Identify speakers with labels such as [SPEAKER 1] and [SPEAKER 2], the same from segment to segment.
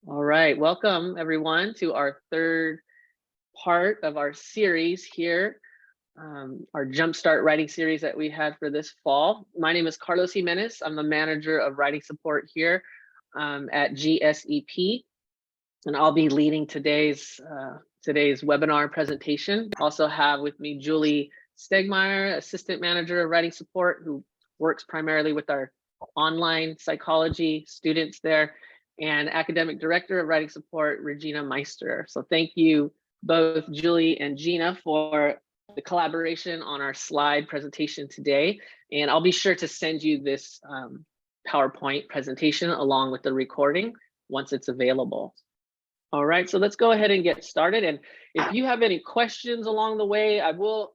[SPEAKER 1] All right, welcome everyone to our third part of our series here, our Jumpstart Writing series that we had for this fall. My name is Carlos Jimenez. I'm the manager of writing support here at GSEP, and I'll be leading today's webinar presentation. Also have with me Julie Stegmeyer, assistant manager of writing support, who works primarily with our online psychology students there, and academic director of writing support, Regina Meister. So thank you both Julie and Gina for the collaboration on our slide presentation today. And I'll be sure to send you this PowerPoint presentation along with the recording once it's available. All right, so let's go ahead and get started. And if you have any questions along the way, I will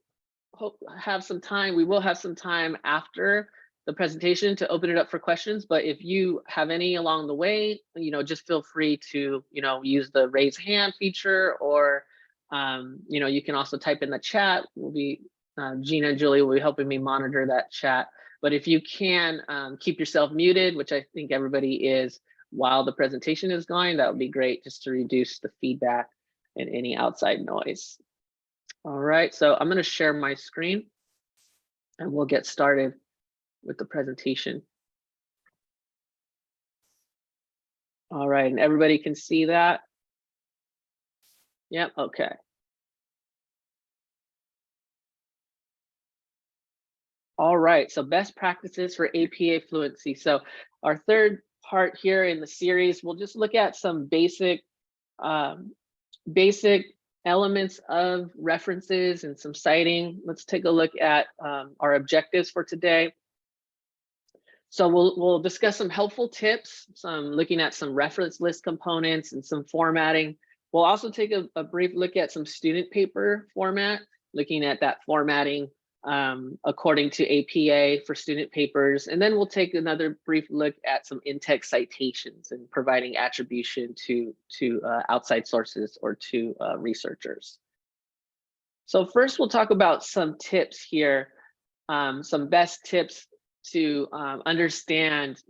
[SPEAKER 1] have some time. We will have some time after the presentation to open it up for questions. But if you have any along the way, just feel free to, use the raise hand feature, or, you can also type in the chat. We'll be, Gina and Julie will be helping me monitor that chat. But if you can keep yourself muted, which I think everybody is, while the presentation is going, that would be great, just to reduce the feedback and any outside noise. All right, so I'm going to share my screen and we'll get started with the presentation. All right, and everybody can see that? Yep, okay. All right, so best practices for APA fluency. So our third part here in the series, we'll just look at some basic elements of references and some citing. Let's take a look at our objectives for today. So we'll discuss some helpful tips, some looking at some reference list components and some formatting. We'll also take a brief look at some student paper format, looking at that formatting according to APA for student papers. And then we'll take another brief look at some in-text citations and providing attribution to outside sources or to researchers. So first we'll talk about some tips here, some best tips to understand,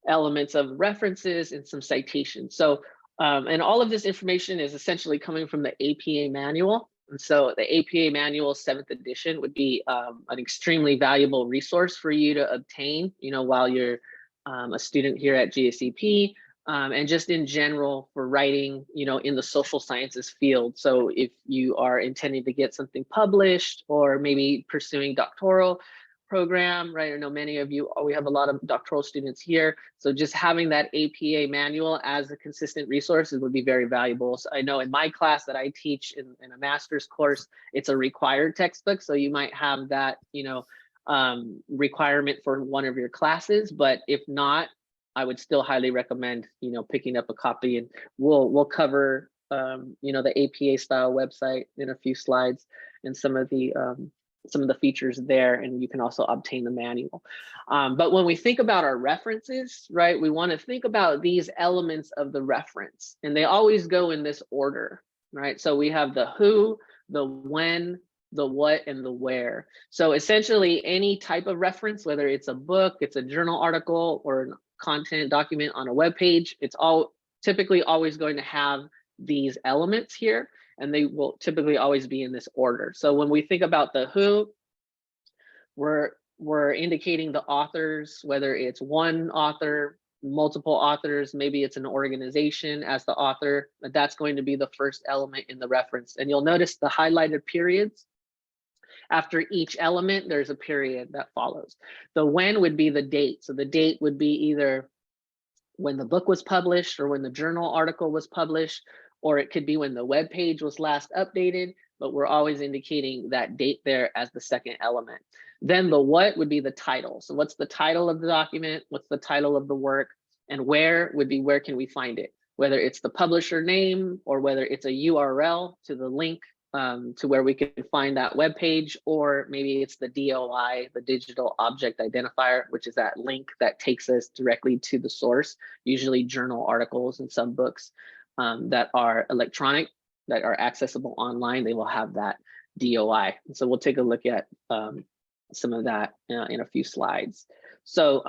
[SPEAKER 1] elements of references and some citations. So, and all of this information is essentially coming from the APA manual. And so the APA manual 7th edition would be an extremely valuable resource for you to obtain, while you're a student here at GSEP, and just in general for writing, in the social sciences field. So if you are intending to get something published or maybe pursuing doctoral program, right? I know many of you, we have a lot of doctoral students here. So just having that APA manual as a consistent resource would be very valuable. So I know in my class that I teach in a master's course, it's a required textbook. So you might have that, requirement for one of your classes, but if not, I would still highly recommend, picking up a copy, and we'll cover, the APA style website in a few slides and some of the features there, and you can also obtain the manual. But when we think about our references, right, we want to think about these elements of the reference, and they always go in this order, right? So we have the who, the when, the what, and the where. So essentially any type of reference, whether it's a book, it's a journal article, or a content document on a web page, it's all typically always going to have these elements here, and they will typically always be in this order. So when we think about the who, we're indicating the authors, whether it's one author, multiple authors, maybe it's an organization as the author, but that's going to be the first element in the reference. And you'll notice the highlighted periods. After each element, there's a period that follows. The when would be the date. So the date would be either when the book was published or when the journal article was published, or it could be when the web page was last updated, but we're always indicating that date there as the second element. Then the what would be the title. So what's the title of the document? What's the title of the work? And where would be where can we find it? Whether it's the publisher name or whether it's a URL to the link to where we can find that web page, or maybe it's the DOI, the digital object identifier, which is that link that takes us directly to the source, usually journal articles and some books that are electronic, that are accessible online, they will have that DOI. And so we'll take a look at some of that in a few slides. So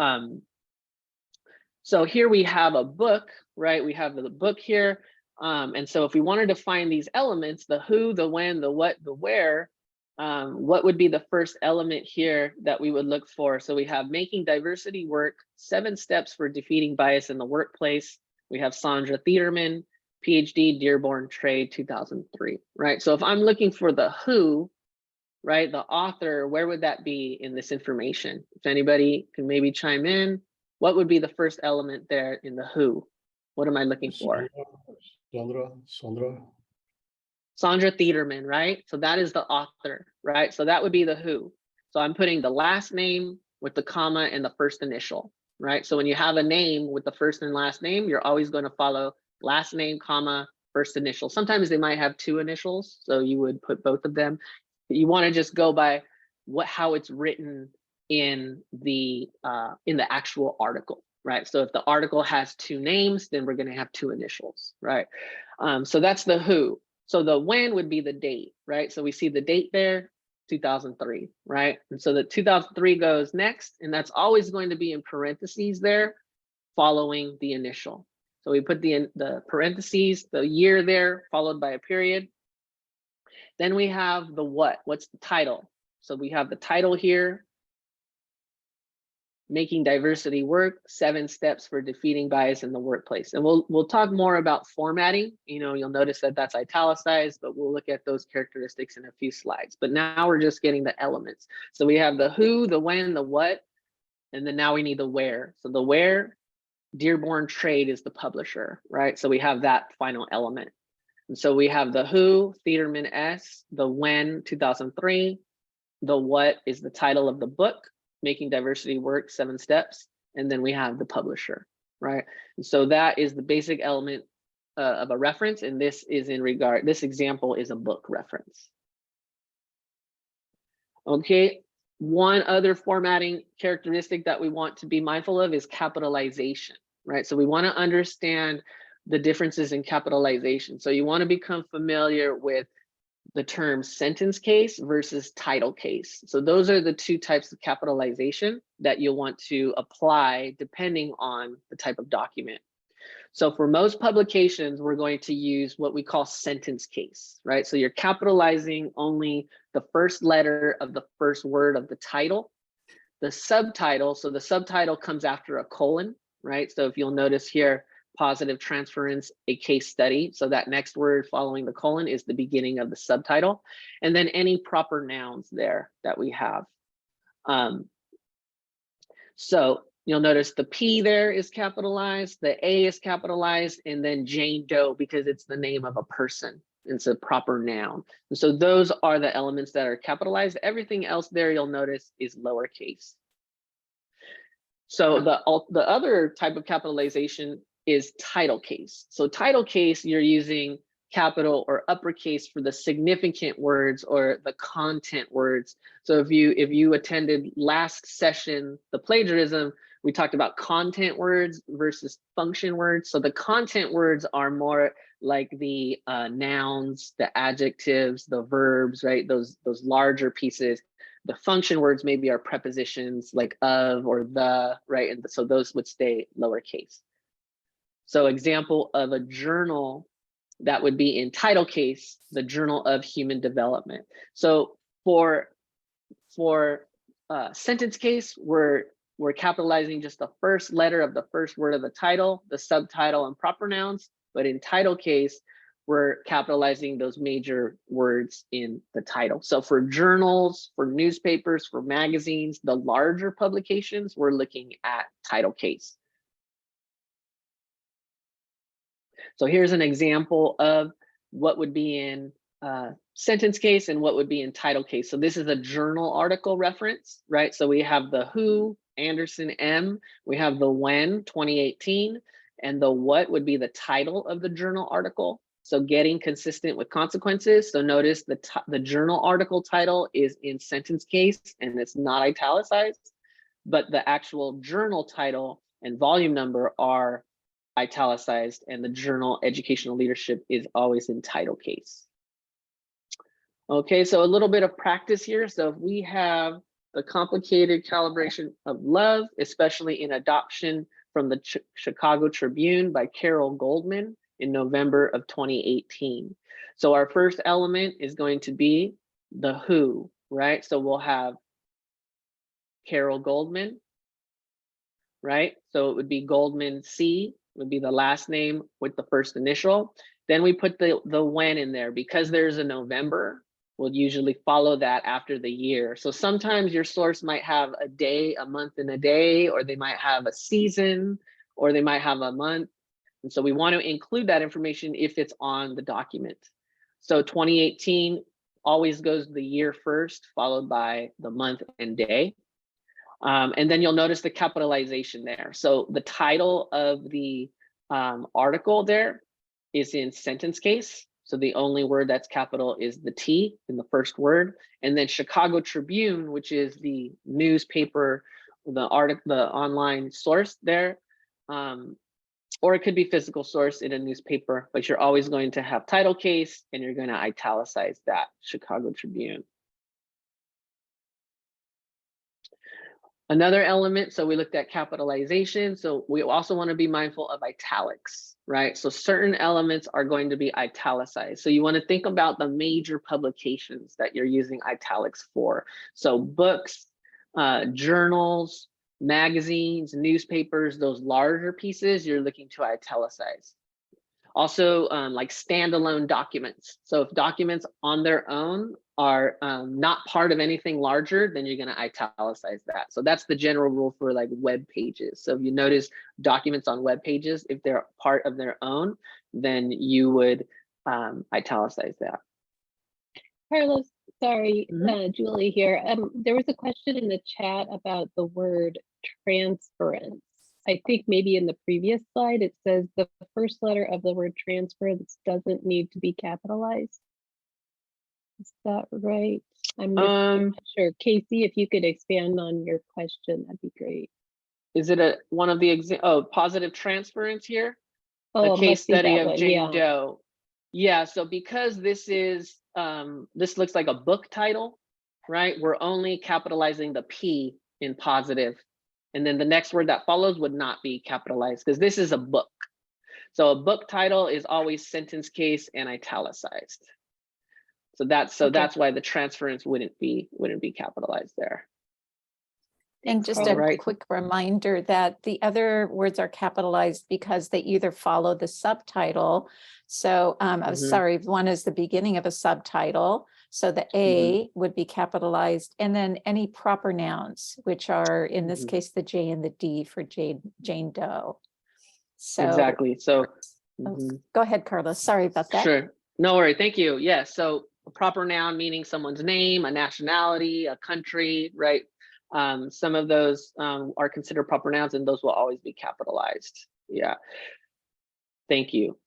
[SPEAKER 1] So here we have a book, right? We have the book here. And so if we wanted to find these elements, the who, the when, the what, the where, what would be the first element here that we would look for? So we have making diversity work, 7 steps for defeating bias in the workplace. We have Sandra Thiederman, PhD, Dearborn Trade, 2003, right? So if I'm looking for the who, right, the author, where would that be in this information? If anybody can maybe chime in, what would be the first element there in the who? What am I looking for? Sandra Thiederman, right? So that is the author, right? So that would be the who. So I'm putting the last name with the comma and the first initial, right? So when you have a name with the first and last name, you're always going to follow last name, comma, first initial. Sometimes they might have 2 initials, so you would put both of them. You want to just go by how it's written in the actual article, right? So if the article has 2 names, then we're going to have 2 initials, right? So that's the who. So the when would be the date, right? So we see the date there, 2003, right? And so the 2003 goes next, and that's always going to be in parentheses there, following the initial. So we put the parentheses, the year there, followed by a period. Then we have the what. What's the title? So we have the title here, Making Diversity Work, 7 Steps for Defeating Bias in the Workplace. And we'll talk more about formatting. You know, you'll notice that that's italicized, but we'll look at those characteristics in a few slides. But now we're just getting the elements. So we have the who, the when, the what, and then now we need the where. So the where, Dearborn Trade is the publisher, right? So we have that final element. And so we have the who, Thiederman S, the when, 2003, the what is the title of the book, Making Diversity Work, 7 Steps, and then we have the publisher, right? And so that is the basic element of a reference, and this is this example is a book reference. Okay, one other formatting characteristic that we want to be mindful of is capitalization, right? So we want to understand the differences in capitalization. So you want to become familiar with the term sentence case versus title case. So those are the 2 types of capitalization that you'll want to apply depending on the type of document. So for most publications, we're going to use what we call sentence case, right? So you're capitalizing only the first letter of the first word of the title. The subtitle, so the subtitle comes after a colon, right? So if you'll notice here, positive transference, a case study. So that next word following the colon is the beginning of the subtitle. And then any proper nouns there that we have. So you'll notice the P there is capitalized, the A is capitalized, and then Jane Doe because it's the name of a person. It's a proper noun. And so those are the elements that are capitalized. Everything else there you'll notice is lowercase. So the other type of capitalization is title case. So title case, you're using capital or uppercase for the significant words or the content words. So if you attended last session, the plagiarism, we talked about content words versus function words. So the content words are more like the nouns, the adjectives, the verbs, right? Those larger pieces. The function words maybe are prepositions like of or the, right? And so those would stay lowercase. So example of a journal that would be in title case, the Journal of Human Development. So for sentence case, we're capitalizing just the first letter of the first word of the title, the subtitle and proper nouns. But in title case, we're capitalizing those major words in the title. So for journals, for newspapers, for magazines, the larger publications, we're looking at title case. So here's an example of what would be in sentence case and what would be in title case. So this is a journal article reference, right? So we have the who, Anderson M, we have the when, 2018, and the what would be the title of the journal article. So getting consistent with consequences. So notice the journal article title is in sentence case and it's not italicized, but the actual journal title and volume number are italicized, and the journal Educational Leadership is always in title case. Okay, so a little bit of practice here. So if we have the complicated calibration of love, especially in adoption from the Chicago Tribune by Carol Goldman in November of 2018. So our first element is going to be the who, right? So we'll have Carol Goldman, right? So it would be Goldman C, would be the last name with the first initial. Then we put the when in there because there's a November. We'll usually follow that after the year. So sometimes your source might have a day, a month and a day, or they might have a season, or they might have a month. And so we want to include that information if it's on the document. So 2018 always goes the year first, followed by the month and day. And then you'll notice the capitalization there. So the title of the article there is in sentence case. So the only word that's capital is the T in the first word. And then Chicago Tribune, which is the newspaper, the online source there, or it could be physical source in a newspaper, but you're always going to have title case and you're going to italicize that Chicago Tribune. Another element, so we looked at capitalization. So we also want to be mindful of italics, right? So certain elements are going to be italicized. So you want to think about the major publications that you're using italics for. So books, journals, magazines, newspapers, those larger pieces, you're looking to italicize. Also, like standalone documents. So if documents on their own are not part of anything larger, then you're going to italicize that. So that's the general rule for like web pages. So if you notice documents on web pages, if they're part of their own, then you would italicize that.
[SPEAKER 2] Carlos, sorry, Julie here. There was a question in the chat about the word transference. I think maybe in the previous slide, it says the first letter of the word transference doesn't need to be capitalized. Is that right? I'm not sure. Casey, if you could expand on your question, that'd be great.
[SPEAKER 1] Is it one of the positive transference here?
[SPEAKER 2] Oh,
[SPEAKER 1] the case study of Jane
[SPEAKER 2] yeah.
[SPEAKER 1] Doe. Yeah, so because this is, this looks like a book title, right? We're only capitalizing the P in positive. And then the next word that follows would not be capitalized because this is a book. So a book title is always sentence case and italicized. So that's why the transference wouldn't be capitalized there.
[SPEAKER 3] And just a quick reminder that the other words are capitalized because they either follow the subtitle. So sorry, one is the beginning of a subtitle. So the A would be capitalized, and then any proper nouns, which are in this case, the J and the D for Jane Doe. So
[SPEAKER 1] exactly. So
[SPEAKER 3] go ahead, Carlos. Sorry about that.
[SPEAKER 1] Sure. No worry. Thank you. Yes. So a proper noun meaning someone's name, a nationality, a country, right? Some of those are considered proper nouns and those will always be capitalized. Yeah. Thank you.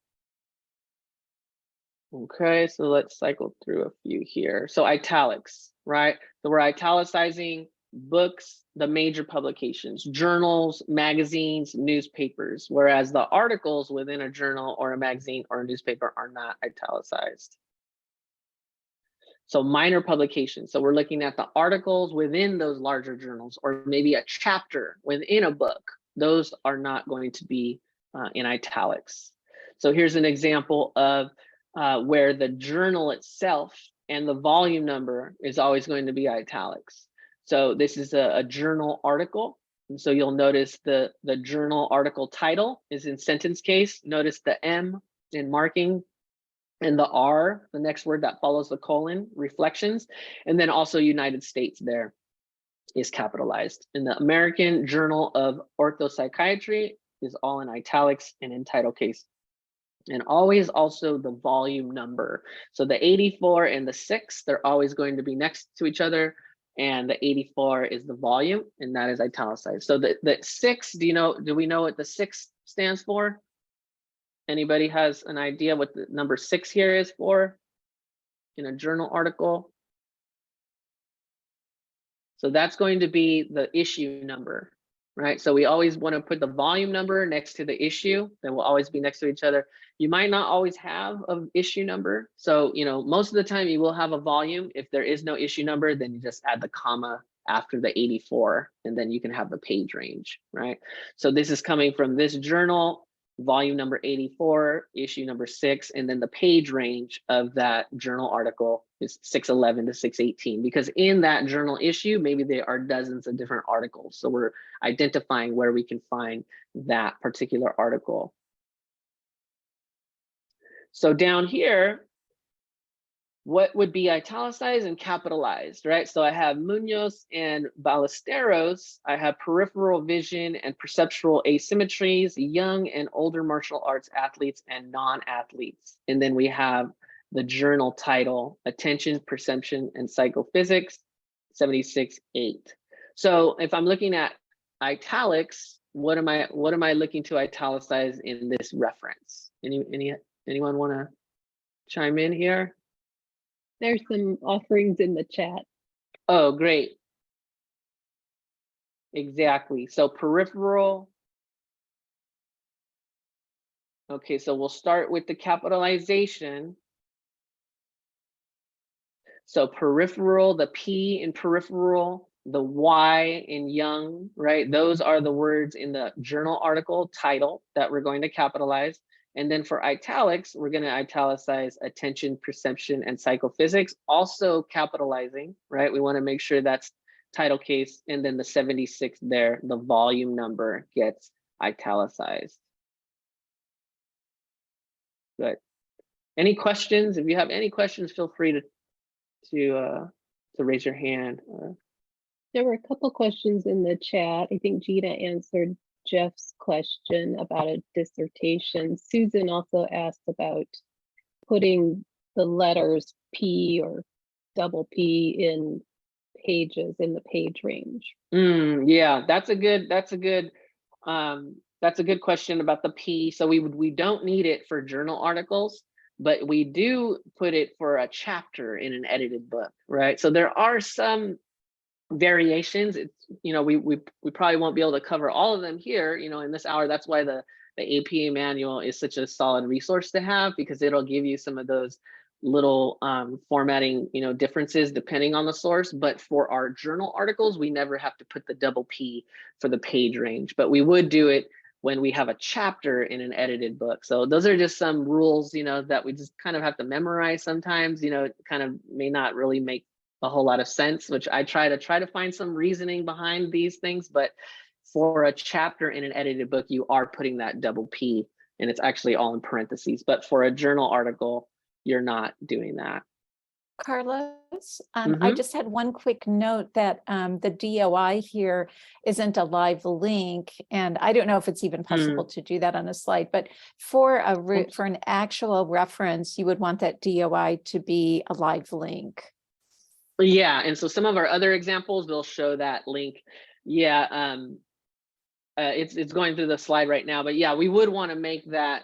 [SPEAKER 1] Okay, so let's cycle through a few here. So italics, right? So we're italicizing books, the major publications, journals, magazines, newspapers, whereas the articles within a journal or a magazine or a newspaper are not italicized. So minor publications. So we're looking at the articles within those larger journals or maybe a chapter within a book. Those are not going to be in italics. So here's an example of where the journal itself and the volume number is always going to be italics. So this is a journal article. And so you'll notice the journal article title is in sentence case. Notice the M in marking and the R, the next word that follows the colon, reflections. And then also United States there is capitalized. And the American Journal of Orthopsychiatry is all in italics and in title case. And always also the volume number. So the 84 and the 6, they're always going to be next to each other. And the 84 is the volume, and that is italicized. So the 6, do we know what the 6 stands for? Anybody has an idea what the number 6 here is for in a journal article? So that's going to be the issue number, right? So we always want to put the volume number next to the issue, then we'll always be next to each other. You might not always have an issue number. So, most of the time you will have a volume. If there is no issue number, then you just add the comma after the 84, and then you can have the page range, right? So this is coming from this journal, volume number 84, issue number 6, and then the page range of that journal article is 611 to 618, because in that journal issue, maybe there are dozens of different articles. So we're identifying where we can find that particular article. So down here, what would be italicized and capitalized, right? So I have Munoz and Ballesteros. I have peripheral vision and perceptual asymmetries, young and older martial arts athletes and non-athletes. And then we have the journal title, Attention, Perception, and Psychophysics, 76-8. So if I'm looking at italics, what am I looking to italicize in this reference? Anyone want to chime in here?
[SPEAKER 2] There's some offerings in the chat.
[SPEAKER 1] Oh, great. Exactly. So peripheral. Okay, so we'll start with the capitalization. So peripheral, the P in peripheral, the Y in young, right? Those are the words in the journal article title that we're going to capitalize. And then for italics, we're going to italicize attention, perception, and psychophysics, also capitalizing, right? We want to make sure that's title case. And then the 76 there, the volume number gets italicized. Good. Any questions? If you have any questions, feel free to raise your hand.
[SPEAKER 2] There were a couple questions in the chat. I think Gina answered Jeff's question about a dissertation. Susan also asked about putting the letters P or double P in pages in the page range.
[SPEAKER 1] Yeah, that's a good question about the P. So we don't need it for journal articles, but we do put it for a chapter in an edited book, right? So there are some variations. It's, you know, we probably won't be able to cover all of them here, you know, in this hour. That's why the APA manual is such a solid resource to have, because it'll give you some of those little formatting, you know, differences depending on the source. But for our journal articles, we never have to put the double P for the page range, but we would do it when we have a chapter in an edited book. So those are just some rules, you know, that we just kind of have to memorize sometimes. You know, it kind of may not really make a whole lot of sense, which I try to find some reasoning behind these things. But for a chapter in an edited book, you are putting that double P, and it's actually all in parentheses. But for a journal article, you're not doing that.
[SPEAKER 3] Carlos, I just had one quick note that the DOI here isn't a live link, and I don't know if it's even possible to do that on a slide, but for an actual reference, you would want that DOI to be a live link.
[SPEAKER 1] Yeah, and so some of our other examples will show that link. Yeah, it's going through the slide right now, but yeah, we would want to make that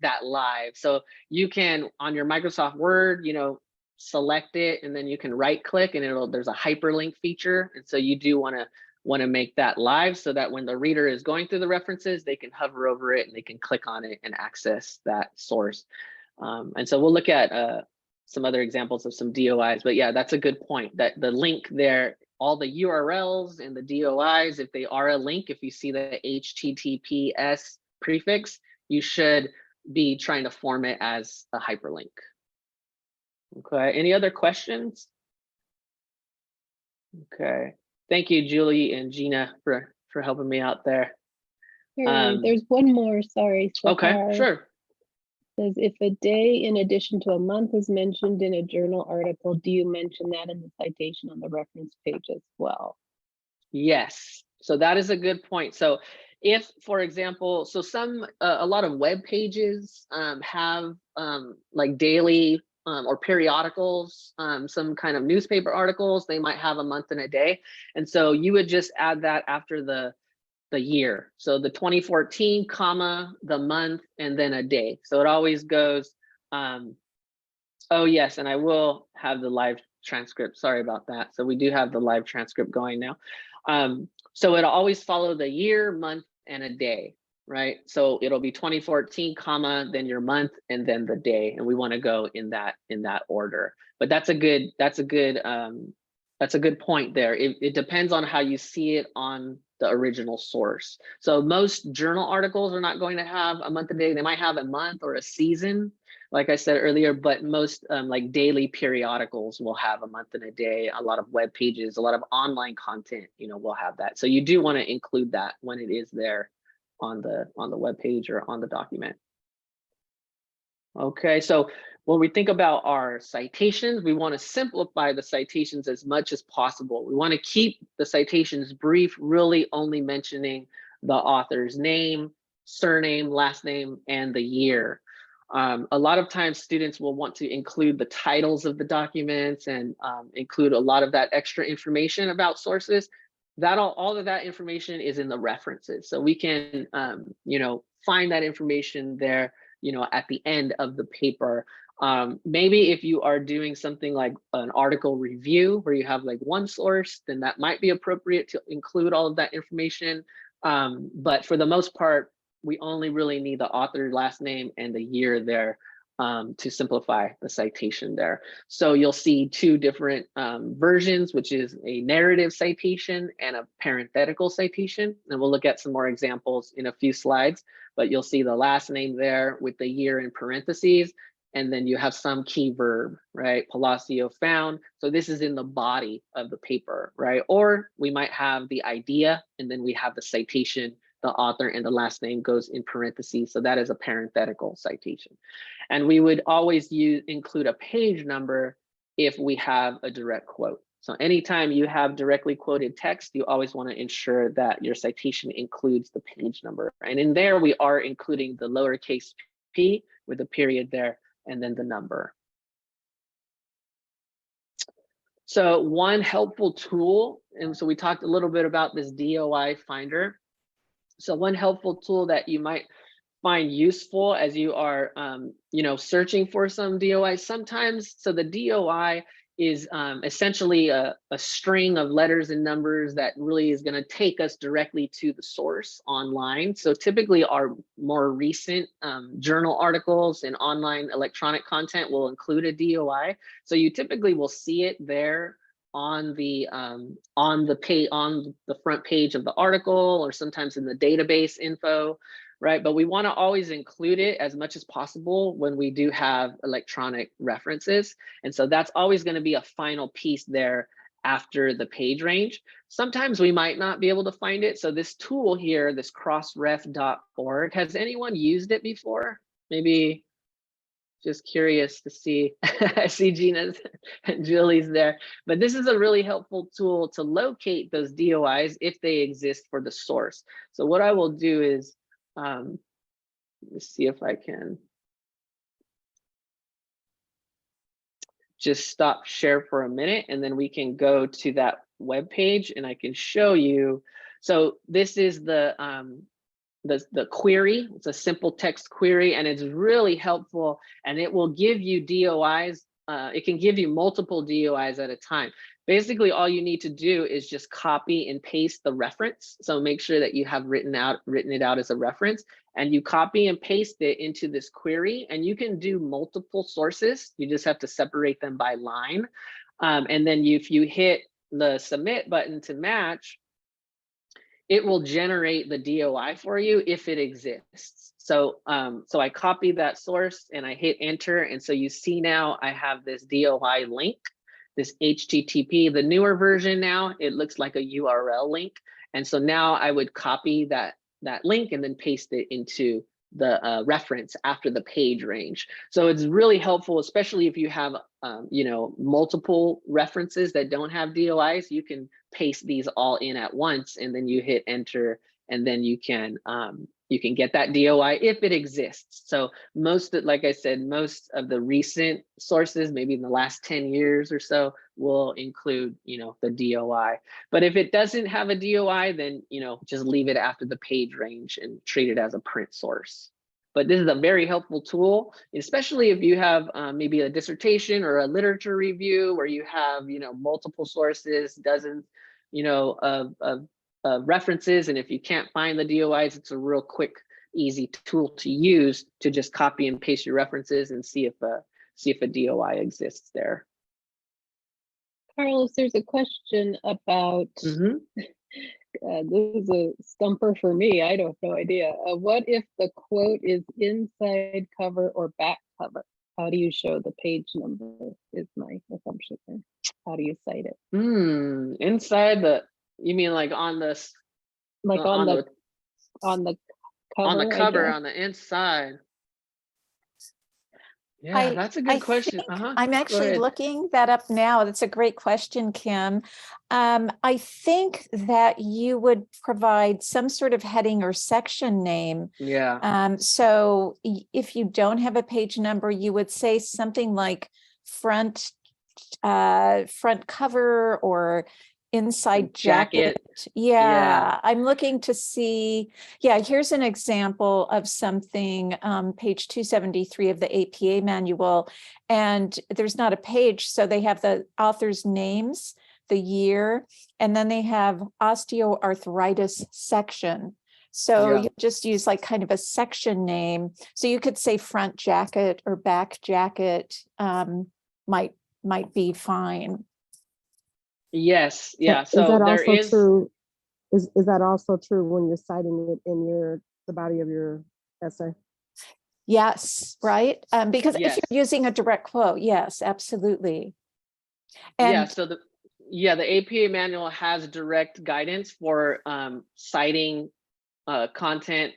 [SPEAKER 1] that live. So you can, on your Microsoft Word, you know, select it, and then you can right click, and there's a hyperlink feature, and so you do want to make that live, so that when the reader is going through the references, they can hover over it and they can click on it and access that source. And so we'll look at some other examples of some DOIs, but yeah, that's a good point, that the link there, all the URLs and the DOIs, if they are a link, if you see the HTTPS prefix, you should be trying to form it as a hyperlink. Okay, any other questions? Okay, thank you, Julie and Gina, for helping me out there.
[SPEAKER 2] There's one more, sorry.
[SPEAKER 1] Okay, sure.
[SPEAKER 2] Says, if a day in addition to a month is mentioned in a journal article, do you mention that in the citation on the reference page as well?
[SPEAKER 1] Yes, so that is a good point. So if, for example, so a lot of web pages have like daily or periodicals, some kind of newspaper articles, they might have a month and a day. And so you would just add that after the year. So the 2014, comma, the month, and then a day. So it always goes, oh yes, and I will have the live transcript. Sorry about that. So we do have the live transcript going now. So it'll always follow the year, month, and a day, right? So it'll be 2014, comma, then your month, and then the day. And we want to go in that order. But that's a good That's a good point there. It depends on how you see it on the original source. So most journal articles are not going to have a month and day. They might have a month or a season, like I said earlier, but most like daily periodicals will have a month and a day. A lot of web pages, a lot of online content, will have that. So you do want to include that when it is there on the web page or on the document. Okay, so when we think about our citations, we want to simplify the citations as much as possible. We want to keep the citations brief, really only mentioning the author's name, surname, last name, and the year. A lot of times students will want to include the titles of the documents and include a lot of that extra information about sources. All of that information is in the references. So we can, find that information there, at the end of the paper. Maybe if you are doing something like an article review where you have like one source, then that might be appropriate to include all of that information. But for the most part, we only really need the author last name and the year there to simplify the citation there. So you'll see two different versions, which is a narrative citation and a parenthetical citation. And we'll look at some more examples in a few slides, but you'll see the last name there with the year in parentheses. And then you have some key verb, right? Palacio found. So this is in the body of the paper, right? Or we might have the idea and then we have the citation, the author and the last name goes in parentheses. So that is a parenthetical citation. And we would always include a page number if we have a direct quote. So anytime you have directly quoted text, you always want to ensure that your citation includes the page number. And in there, we are including the lowercase p with a period there and then the number. So one helpful tool, and so we talked a little bit about this DOI finder. So one helpful tool that you might find useful as you are, searching for some DOI sometimes. So the DOI is essentially a string of letters and numbers that really is going to take us directly to the source online. So typically our more recent journal articles and online electronic content will include a DOI. So you typically will see it there on the front page of the article, or sometimes in the database info, right? But we want to always include it as much as possible when we do have electronic references. And so that's always going to be a final piece there after the page range. Sometimes we might not be able to find it. So this tool here, this crossref.org, has anyone used it before? Maybe just curious to see. I see Gina's and Julie's there. But this is a really helpful tool to locate those DOIs if they exist for the source. So what I will do is, let's see if I can just stop share for a minute, and then we can go to that web page and I can show you. So this is the query. It's a simple text query, and it's really helpful, and it will give you DOIs. It can give you multiple DOIs at a time. Basically, all you need to do is just copy and paste the reference. So make sure that you have written it out as a reference, and you copy and paste it into this query, and you can do multiple sources. You just have to separate them by line. And then if you hit the submit button to match, it will generate the DOI for you if it exists. So, so I copy that source and I hit enter. And so you see now I have this DOI link, this HTTP. The newer version now, it looks like a URL link. And so now I would copy that link and then paste it into the reference after the page range. So it's really helpful, especially if you have multiple references that don't have DOIs. You can paste these all in at once, and then you hit enter, and then you can get that DOI if it exists. So like I said, most of the recent sources, maybe in the last 10 years or so, will include the DOI. But if it doesn't have a DOI, then just leave it after the page range and treat it as a print source. But this is a very helpful tool, especially if you have maybe a dissertation or a literature review where you have multiple sources, dozens of references, and if you can't find the DOIs, it's a real quick, easy tool to use to just copy and paste your references and see if a DOI exists there.
[SPEAKER 2] Carlos, there's a question about,
[SPEAKER 1] Mhm.
[SPEAKER 2] this is a stumper for me. I don't have no idea. What if the quote is inside cover or back cover? How do you show the page number is my assumption there. How do you cite it?
[SPEAKER 1] Inside the, you mean like on the
[SPEAKER 2] Like on the cover, I guess.
[SPEAKER 1] on the inside? Yeah,
[SPEAKER 3] I
[SPEAKER 1] that's a
[SPEAKER 3] I
[SPEAKER 1] good question.
[SPEAKER 3] think I'm actually
[SPEAKER 1] ahead.
[SPEAKER 3] looking that up now. That's a great question, Kim. I think that you would provide some sort of heading or section name.
[SPEAKER 1] Yeah.
[SPEAKER 3] So if you don't have a page number, you would say something like front cover or inside jacket.
[SPEAKER 1] Yeah.
[SPEAKER 3] Yeah, I'm looking to see. Yeah, here's an example of something, page 273 of the APA manual. And there's not a page, so they have the author's names, the year, and then they have osteoarthritis section. So
[SPEAKER 1] Yeah.
[SPEAKER 3] you just use like kind of a section name. So you could say front jacket or back jacket, might be fine.
[SPEAKER 1] Yes. Yeah.
[SPEAKER 4] Is
[SPEAKER 1] So
[SPEAKER 4] that
[SPEAKER 1] there
[SPEAKER 4] also
[SPEAKER 1] is.
[SPEAKER 4] true? Is that also true when you're citing it in the body of your essay?
[SPEAKER 3] Yes, right. Because if
[SPEAKER 1] Yes.
[SPEAKER 3] you're using a direct quote, yes, absolutely.
[SPEAKER 1] Yeah.
[SPEAKER 3] And
[SPEAKER 1] So the APA manual has direct guidance for citing content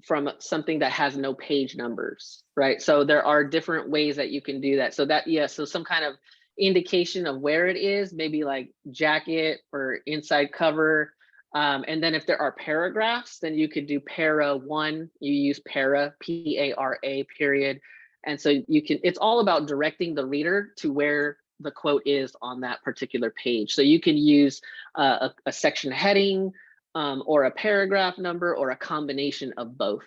[SPEAKER 1] from something that has no page numbers, right? So there are different ways that you can do that. So that, yeah, so some kind of indication of where it is, maybe like jacket or inside cover. And then if there are paragraphs, then you could do para 1, you use para, P-A-R-A, period. And so you can, it's all about directing the reader to where the quote is on that particular page. So you can use a section heading, or a paragraph number, or a combination of both,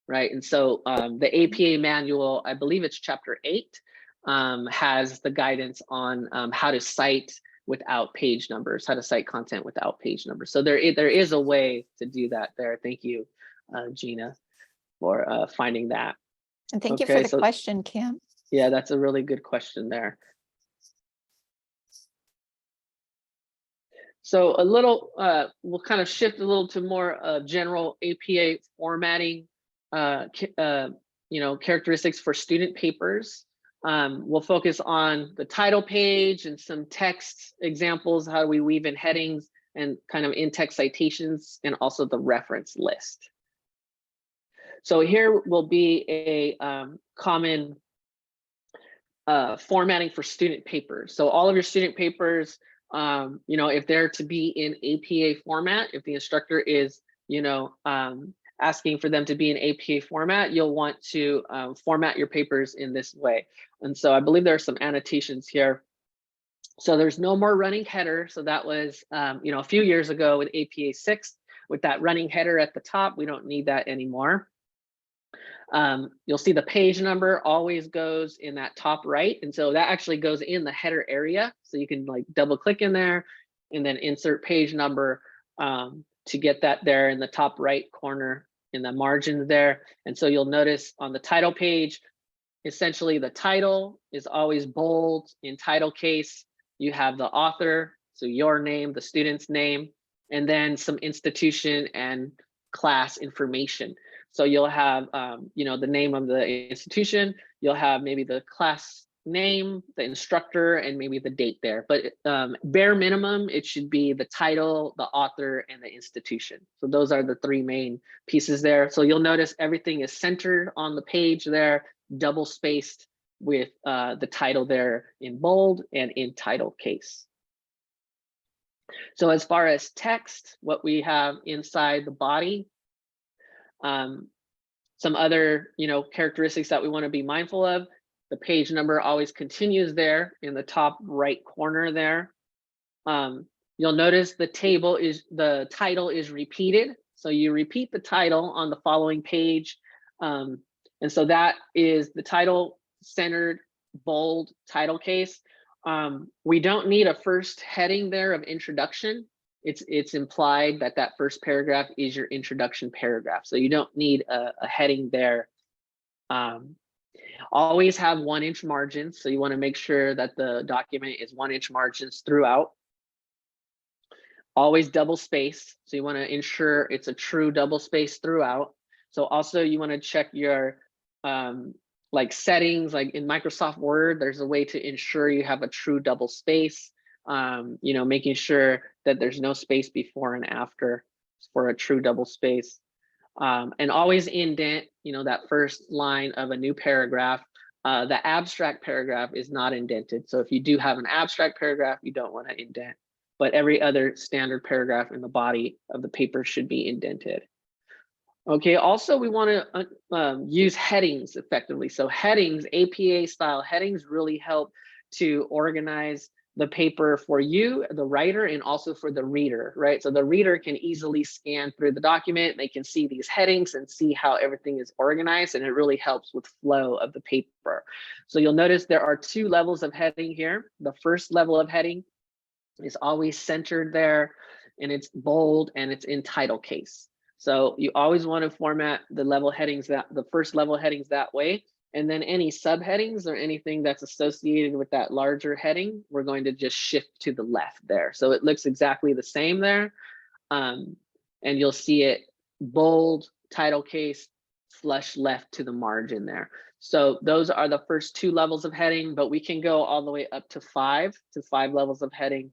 [SPEAKER 1] right? And so the APA manual, I believe it's chapter 8, has the guidance on how to cite without page numbers, how to cite content without page numbers. So there is a way to do that there. Thank you, Gina, for finding that.
[SPEAKER 3] and thank you for the question, Kim.
[SPEAKER 1] Yeah, that's a really good question there. So a little, we'll kind of shift a little to more general APA formatting, characteristics for student papers. We'll focus on the title page and some text examples, how we weave in headings and kind of in-text citations, and also the reference list. So here will be a common formatting for student papers. So all of your student papers, if they're to be in APA format, if the instructor is, asking for them to be in APA format, you'll want to format your papers in this way. And so I believe there are some annotations here. So there's no more running header. So that was, a few years ago with APA 6, with that running header at the top. We don't need that anymore. You'll see the page number always goes in that top right. And so that actually goes in the header area. So you can like double click in there and then insert page number to get that there in the top right corner in the margins there. And so you'll notice on the title page, essentially the title is always bold. In title case, you have the author, so your name, the student's name, and then some institution and class information. So you'll have, the name of the institution, you'll have maybe the class name, the instructor, and maybe the date there. But bare minimum, it should be the title, the author, and the institution. So those are the 3 main pieces there. So you'll notice everything is centered on the page there, double spaced with the title there in bold and in title case. So as far as text, what we have inside the body, some other, characteristics that we want to be mindful of. The page number always continues there in the top right corner there. You'll notice the title is repeated. So you repeat the title on the following page. And so that is the title centered, bold title case. We don't need a first heading there of introduction. It's implied that first paragraph is your introduction paragraph. So you don't need a heading there. Always have 1-inch margins. So you want to make sure that the document is 1-inch margins throughout. Always double space. So you want to ensure it's a true double space throughout. So also you want to check your like settings, like in Microsoft Word, there's a way to ensure you have a true double space. You know, making sure that there's no space before and after for a true double space. And always indent, you know, that first line of a new paragraph. The abstract paragraph is not indented. So if you do have an abstract paragraph, you don't want to indent, but every other standard paragraph in the body of the paper should be indented. Okay, also we want to use headings effectively. So headings, APA style headings really help to organize the paper for you, the writer, and also for the reader, right? So the reader can easily scan through the document, they can see these headings and see how everything is organized, and it really helps with flow of the paper. So you'll notice there are 2 levels of heading here. The first level of heading is always centered there, and it's bold, and it's in title case. So you always want to format the level headings, the first level headings that way. And then any subheadings or anything that's associated with that larger heading, we're going to just shift to the left there. So it looks exactly the same there. And you'll see it bold, title case, flush left to the margin there. So those are the first 2 levels of heading, but we can go all the way up to 5 levels of heading.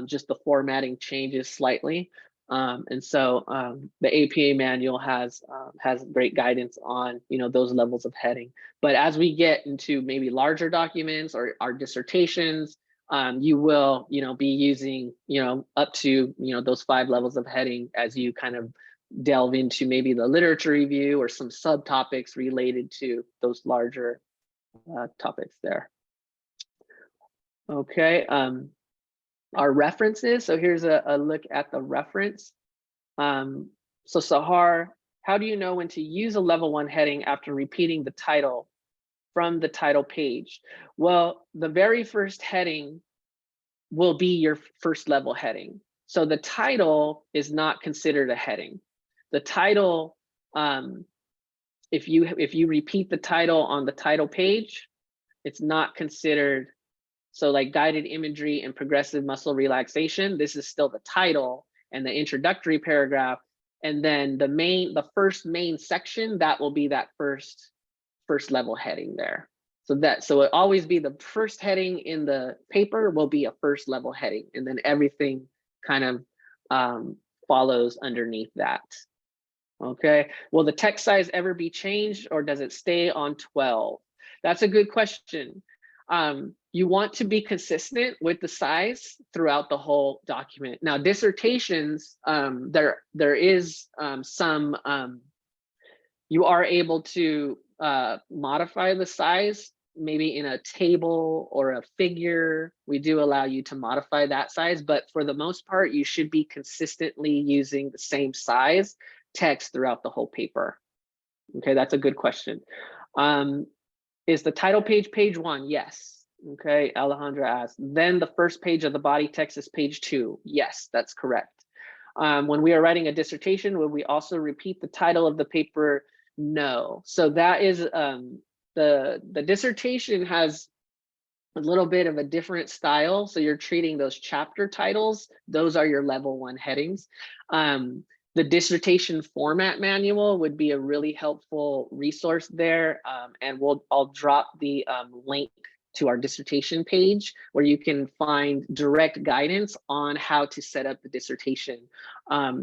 [SPEAKER 1] Just the formatting changes slightly. And so the APA manual has great guidance on, you know, those levels of heading. But as we get into maybe larger documents or our dissertations, you will, you know, be using, you know, up to, you know, those 5 levels of heading as you kind of delve into maybe the literature review or some subtopics related to those larger topics there. Okay. Our references. So here's a look at the reference. So Sahar, how do you know when to use a level 1 heading after repeating the title from the title page? Well, the very first heading will be your first level heading. So the title is not considered a heading. The title, if you repeat the title on the title page, it's not considered. So like guided imagery and progressive muscle relaxation, this is still the title and the introductory paragraph. And then the first main section, that will be that first level heading there. So it always be the first heading in the paper will be a first level heading, and then everything kind of follows underneath that. Okay, will the text size ever be changed, or does it stay on 12? That's a good question. You want to be consistent with the size throughout the whole document. Now, dissertations, there is some, you are able to modify the size, maybe in a table or a figure. We do allow you to modify that size, but for the most part, you should be consistently using the same size text throughout the whole paper. Okay, that's a good question. Is the title page page 1? Yes. Okay, Alejandra asked. Then the first page of the body text is page 2. Yes, that's correct. When we are writing a dissertation, will we also repeat the title of the paper? No. So that is the dissertation has a little bit of a different style. So you're treating those chapter titles. Those are your level 1 headings. The dissertation format manual would be a really helpful resource there. And I'll drop the link to our dissertation page where you can find direct guidance on how to set up the dissertation.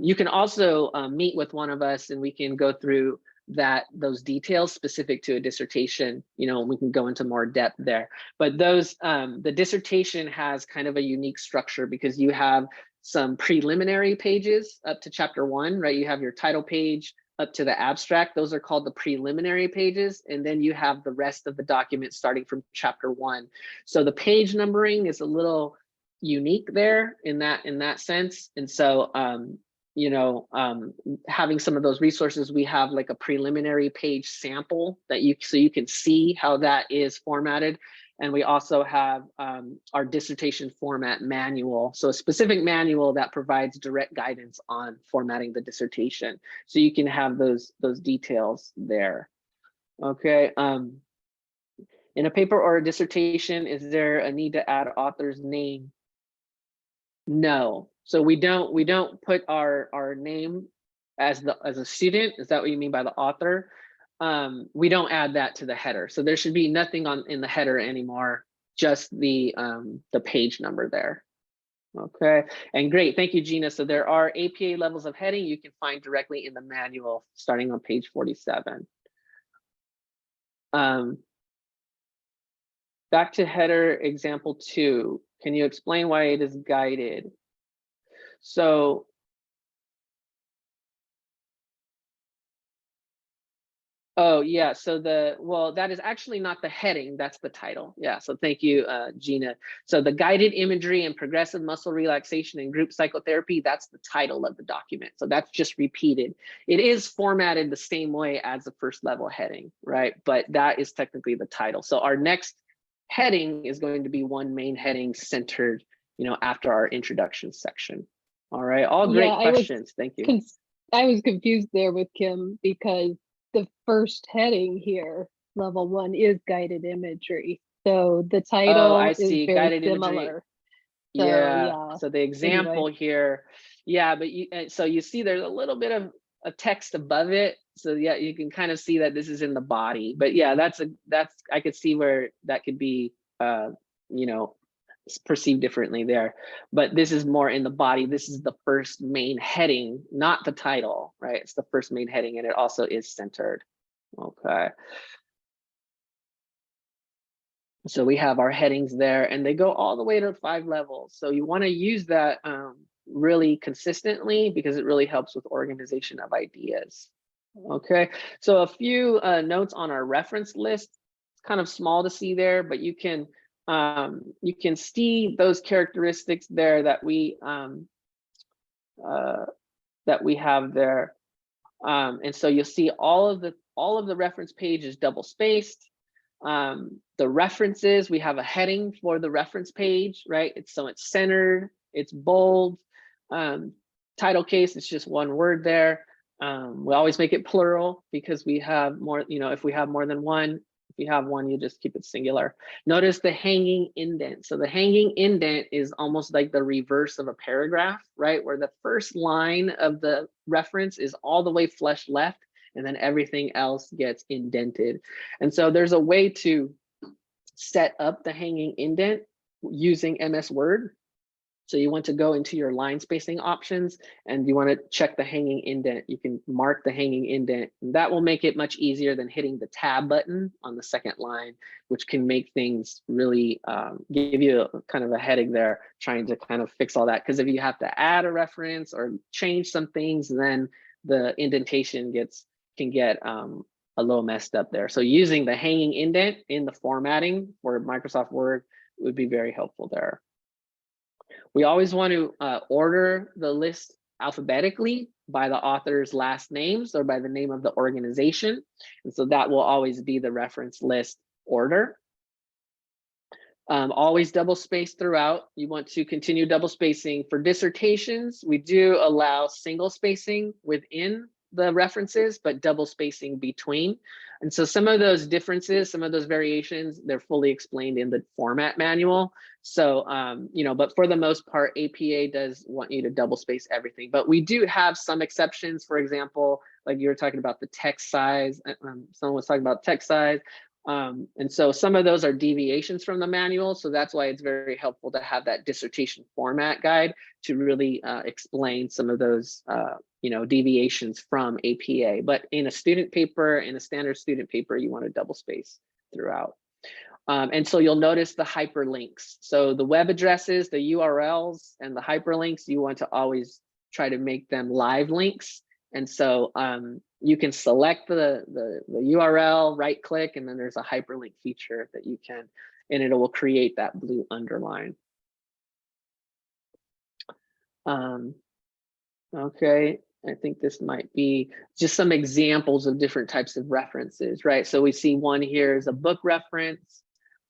[SPEAKER 1] You can also meet with one of us and we can go through those details specific to a dissertation, you know, we can go into more depth there. But those, the dissertation has kind of a unique structure because you have some preliminary pages up to chapter 1, right? You have your title page up to the abstract. Those are called the preliminary pages. And then you have the rest of the document starting from chapter 1. So the page numbering is a little unique there in that sense. And so, you know, having some of those resources, we have like a preliminary page sample that so you can see how that is formatted. And we also have our dissertation format manual. So a specific manual that provides direct guidance on formatting the dissertation. So you can have those details there. Okay. In a paper or a dissertation, is there a need to add author's name? No. So we don't put our name as a student. Is that what you mean by the author? We don't add that to the header. So there should be nothing in the header anymore, just the page number there. Okay, and great, thank you, Gina. So there are APA levels of heading you can find directly in the manual starting on page 47. Back to header example 2. Can you explain why it is guided? So oh yeah, so that is actually not the heading, that's the title. Yeah, so thank you, Gina. So the guided imagery and progressive muscle relaxation and group psychotherapy, that's the title of the document. So that's just repeated. It is formatted the same way as the first level heading, right? But that is technically the title. So our next heading is going to be one main heading centered, after our introduction section. All right, all great questions, thank you.
[SPEAKER 2] I was confused there with Kim because the first heading here, level 1, is guided imagery. So the title
[SPEAKER 1] I
[SPEAKER 2] is
[SPEAKER 1] see.
[SPEAKER 2] very
[SPEAKER 1] Guided
[SPEAKER 2] similar.
[SPEAKER 1] imagery.
[SPEAKER 2] So,
[SPEAKER 1] Yeah. So the example
[SPEAKER 2] anyway.
[SPEAKER 1] here, yeah, but you see there's a little bit of a text above it. So yeah, you can kind of see that this is in the body. But yeah, that's I could see where that could be perceived differently there. But this is more in the body. This is the first main heading, not the title, right? It's the first main heading, and it also is centered. Okay. So we have our headings there, and they go all the way to 5 levels. So you want to use that really consistently because it really helps with organization of ideas. Okay, so a few notes on our reference list. It's kind of small to see there, but you can see those characteristics there that we have there, and so you'll see all of the reference page is double spaced. The references, we have a heading for the reference page, right? It's centered, it's bold. Title case, it's just one word there. We always make it plural because we have more, if we have more than one, if you have one, you just keep it singular. Notice the hanging indent. So the hanging indent is almost like the reverse of a paragraph, right? Where the first line of the reference is all the way flush left, and then everything else gets indented. And so there's a way to set up the hanging indent using MS Word. So you want to go into your line spacing options and you want to check the hanging indent. You can mark the hanging indent, and that will make it much easier than hitting the tab button on the second line, which can make things really give you kind of a headache there trying to kind of fix all that. Because if you have to add a reference or change some things, then the indentation can get a little messed up there. So using the hanging indent in the formatting for Microsoft Word would be very helpful there. We always want to order the list alphabetically by the author's last names or by the name of the organization. And so that will always be the reference list order. Always double space throughout. You want to continue double spacing. For dissertations, we do allow single spacing within the references, but double spacing between. And so some of those differences, some of those variations, they're fully explained in the format manual. So, but for the most part, APA does want you to double space everything. But we do have some exceptions. For example, like you were talking about the text size, someone was talking about text size. And so some of those are deviations from the manual. So that's why it's very helpful to have that dissertation format guide to really explain some of those deviations from APA. But in a student paper, in a standard student paper, you want to double space throughout. And so you'll notice the hyperlinks. So the web addresses, the URLs, and the hyperlinks, you want to always try to make them live links. And so you can select the URL, right click, and then there's a hyperlink feature that you can, and it will create that blue underline. Okay, I think this might be just some examples of different types of references, right? So we see one here is a book reference.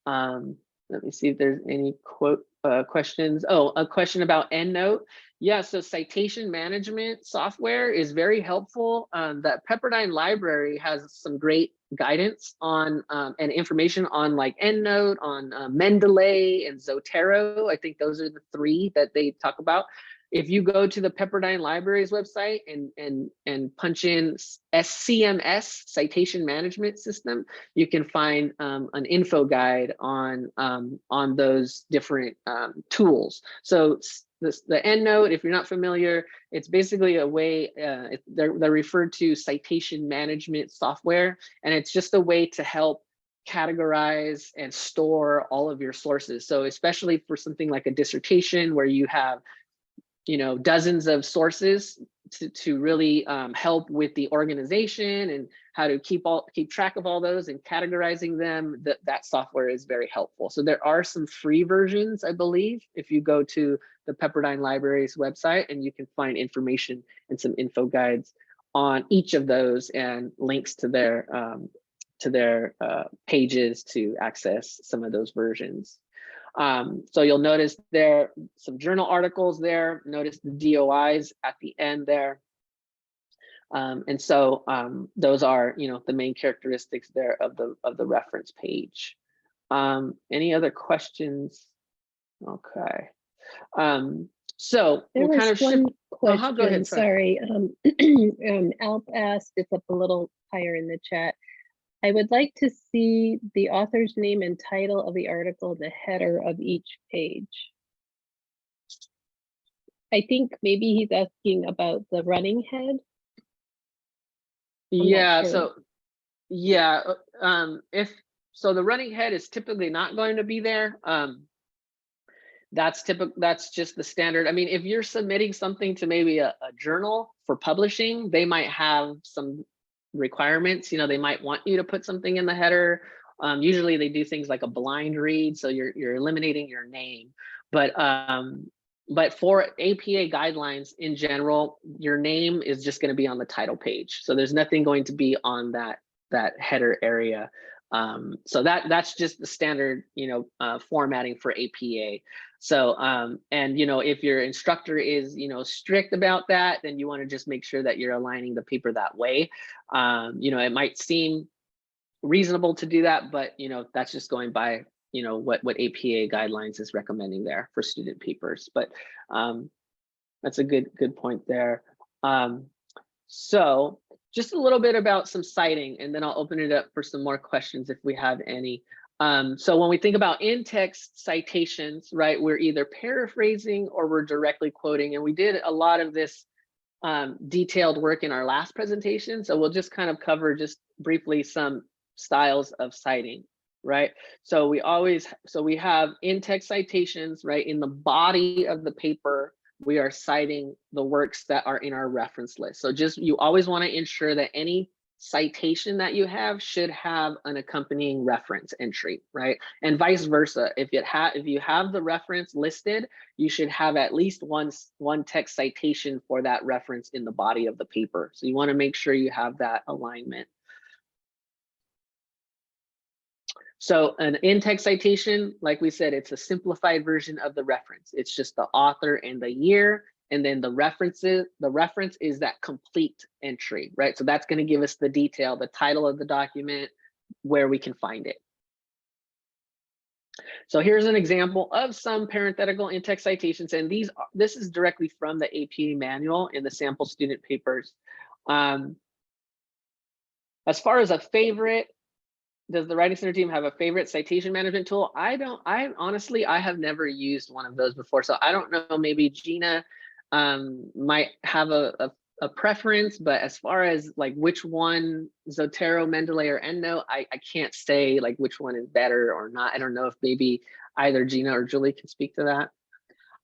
[SPEAKER 1] Let me see if there's any questions. Oh, a question about EndNote. Yeah, so citation management software is very helpful. That Pepperdine library has some great guidance on and information on like EndNote, on Mendeley and Zotero. I think those are the three that they talk about. If you go to the Pepperdine Library's website and punch in SCMS, Citation Management System, you can find an info guide on those different tools. So the EndNote, if you're not familiar, it's basically a way, they're referred to citation management software, and it's just a way to help categorize and store all of your sources. So especially for something like a dissertation where you have, you know, dozens of sources to really help with the organization and how to keep track of all those and categorizing them, that software is very helpful. So there are some free versions, I believe, if you go to the Pepperdine Library's website, and you can find information and some info guides on each of those and links to their pages to access some of those versions. So you'll notice there some journal articles there. Notice the DOIs at the end there. And so those are, you know, the main characteristics there of the reference page. Any other questions? Okay. So
[SPEAKER 2] There
[SPEAKER 1] we'll
[SPEAKER 2] was
[SPEAKER 1] kind of
[SPEAKER 2] one question.
[SPEAKER 1] go ahead.
[SPEAKER 2] Sorry. Alp asked, it's up a little higher in the chat. I would like to see the author's name and title of the article, the header of each page. I think maybe he's asking about the running head.
[SPEAKER 1] Yeah, so yeah, so the running head is typically not going to be there. That's just the standard. I mean, if you're submitting something to maybe a journal for publishing, they might have some requirements. You know, they might want you to put something in the header. Usually they do things like a blind read, so you're eliminating your name. But for APA guidelines in general, your name is just going to be on the title page. So there's nothing going to be on that header area. So that's just the standard, you know, formatting for APA. So, and, you know, if your instructor is, you know, strict about that, then you want to just make sure that you're aligning the paper that way. You know, it might seem reasonable to do that, but, you know, that's just going by, you know, what APA guidelines is recommending there for student papers. But that's a good point there. So just a little bit about some citing, and then I'll open it up for some more questions if we have any. So when we think about in-text citations, right, we're either paraphrasing or we're directly quoting, and we did a lot of this detailed work in our last presentation. So we'll just kind of cover just briefly some styles of citing, right? So we have in-text citations, right? In the body of the paper, we are citing the works that are in our reference list. So you always want to ensure that any citation that you have should have an accompanying reference entry, right? And vice versa. If you have the reference listed, you should have at least one text citation for that reference in the body of the paper. So you want to make sure you have that alignment. So an in-text citation, like we said, it's a simplified version of the reference. It's just the author and the year, and then the reference is that complete entry, right? So that's going to give us the detail, the title of the document, where we can find it. So here's an example of some parenthetical in-text citations, and this is directly from the APA manual in the sample student papers. As far as a favorite, does the Writing Center team have a favorite citation management tool? I honestly have never used one of those before, so I don't know, maybe Gina might have a preference, but as far as like which one, Zotero, Mendeley, or EndNote, I can't say like which one is better or not. I don't know if maybe either Gina or Julie can speak to that.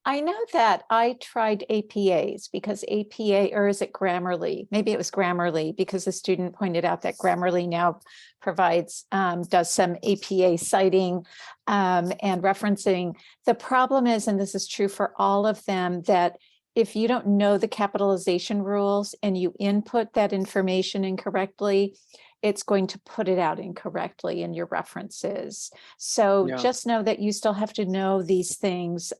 [SPEAKER 3] I know that I tried APAs because APA, or is it Grammarly? Maybe it was Grammarly, because the student pointed out that Grammarly now provides, does some APA citing and referencing. The problem is, and this is true for all of them, that if you don't know the capitalization rules and you input that information incorrectly, it's going to put it out incorrectly in your references. So just know that you still have to know these things.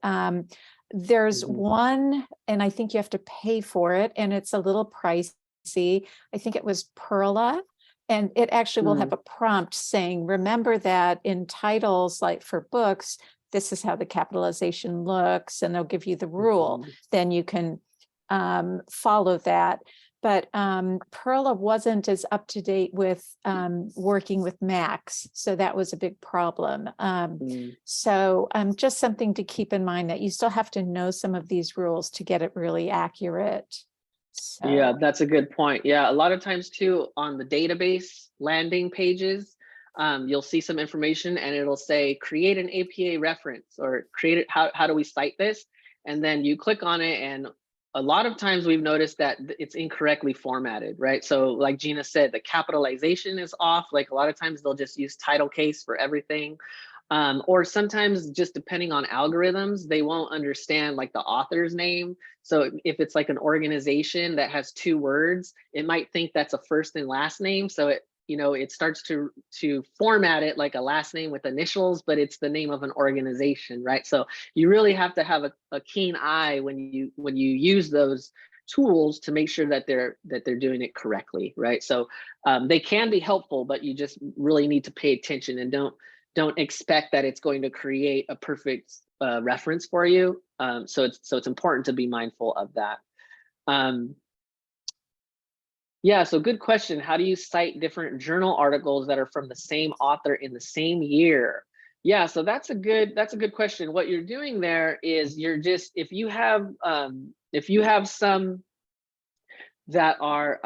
[SPEAKER 3] There's one, and I think you have to pay for it, and it's a little pricey. I think it was Perla, And it actually will have a prompt saying, remember that in titles, like for books, this is how the capitalization looks, and they'll give you the rule. Then you can follow that. But Perla wasn't as up to date with working with Macs, so that was a big problem. So just something to keep in mind, that you still have to know some of these rules to get it really accurate. So.
[SPEAKER 1] Yeah, that's a good point. Yeah, a lot of times too on the database landing pages, you'll see some information and it'll say create an APA reference or create it. How do we cite this? And then you click on it, and a lot of times we've noticed that it's incorrectly formatted, right? So like Gina said, the capitalization is off. Like a lot of times they'll just use title case for everything. Or sometimes just depending on algorithms, they won't understand like the author's name. So if it's like an organization that has 2 words, it might think that's a first and last name. So it, you know, it starts to format it like a last name with initials, but it's the name of an organization, right? So you really have to have a keen eye when you use those tools to make sure that they're doing it correctly, right? So they can be helpful, but you just really need to pay attention and don't expect that it's going to create a perfect reference for you. So it's important to be mindful of that. Yeah, so good question. How do you cite different journal articles that are from the same author in the same year? Yeah, so that's a good question. What you're doing there is you're just, if you have some that are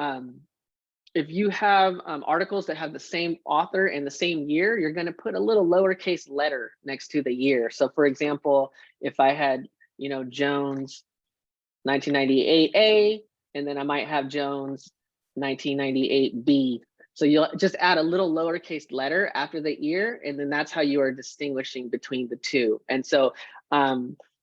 [SPEAKER 1] if you have articles that have the same author and the same year, you're going to put a little lowercase letter next to the year. So for example, if I had, you know, Jones 1998A, and then I might have Jones 1998B. So you'll just add a little lowercase letter after the year, and then that's how you are distinguishing between the two. And so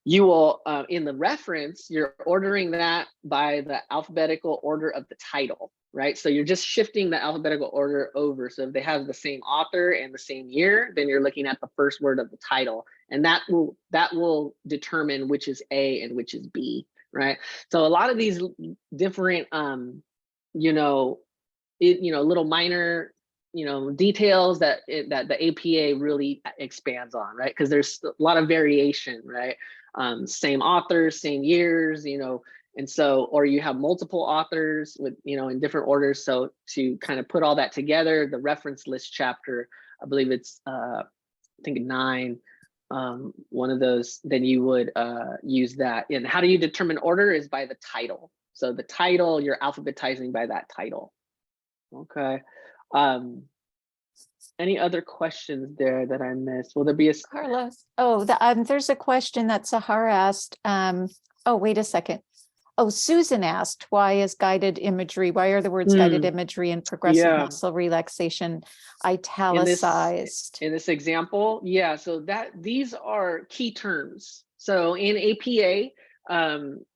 [SPEAKER 1] you will, in the reference, you're ordering that by the alphabetical order of the title, right? So you're just shifting the alphabetical order over. So if they have the same author and the same year, then you're looking at the first word of the title, and that will determine which is A and which is B, right? So a lot of these different, little minor, details that the APA really expands on, right? Because there's a lot of variation, right? Same authors, same years, and so, or you have multiple authors with, in different orders. So to kind of put all that together, the reference list chapter, I believe it's, I think 9, one of those, then you would use that. And how do you determine order is by the title. So the title, you're alphabetizing by that title. Okay. Any other questions there that I missed? Will there be a
[SPEAKER 3] Carlos? Oh, there's a question that Sahar asked. Oh, wait a second. Oh, Susan asked, why is guided imagery? Why are the words guided imagery and progressive muscle relaxation italicized?
[SPEAKER 1] In this example? Yeah, so these are key terms. So in APA,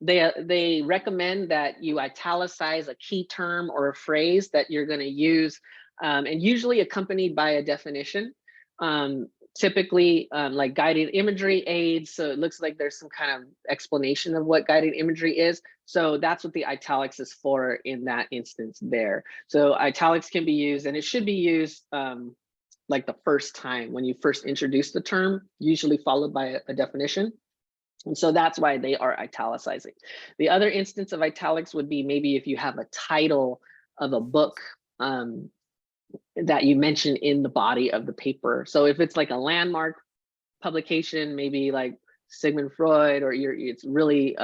[SPEAKER 1] they recommend that you italicize a key term or a phrase that you're going to use, and usually accompanied by a definition. Typically like guided imagery aids, so it looks like there's some kind of explanation of what guided imagery is. So that's what the italics is for in that instance there. So italics can be used, and it should be used like the first time when you first introduce the term, usually followed by a definition. And so that's why they are italicizing. The other instance of italics would be maybe if you have a title of a book that you mention in the body of the paper. So if it's like a landmark publication, maybe like Sigmund Freud, or it's really